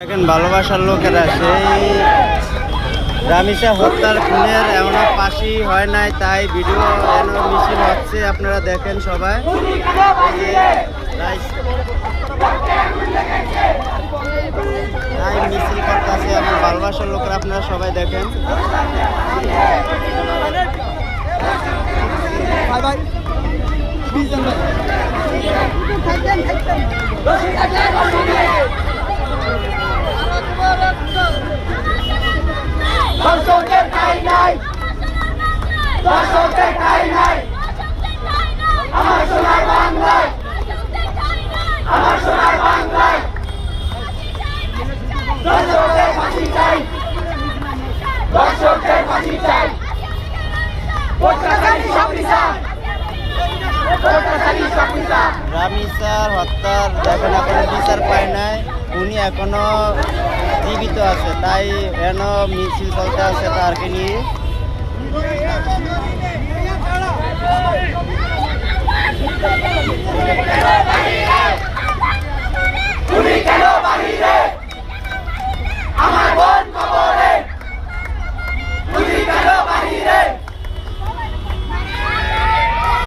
দেখেন ভালোবাসার লোকেরা সেই রামিসা হত্যার খুনের এমন ফাঁসি হয় নাই, তাই ভিডিও এন মিছিল হচ্ছে, আপনারা দেখেন সবাই। তাই মিছিল করতেছে আমার ভালোবাসার লোকেরা, আপনারা সবাই দেখেন। দর্শকের ঠাঁই নাই, দর্শকের ঠাঁই নাই, আমার সোনার বাংলায়, আমার সোনার বাংলায় দর্শকের ফাঁসি চাই, দর্শকের ফাঁসি চাই। অত্যাচারী সহিংসা, অত্যাচারী সহিংসা। রামিসার হত্যার দেখেন এখনো বিচার পায় নাই, উনি এখনো জীবিত আছে, তাই এন মিছিল চলতে আছে তারকে নিয়ে।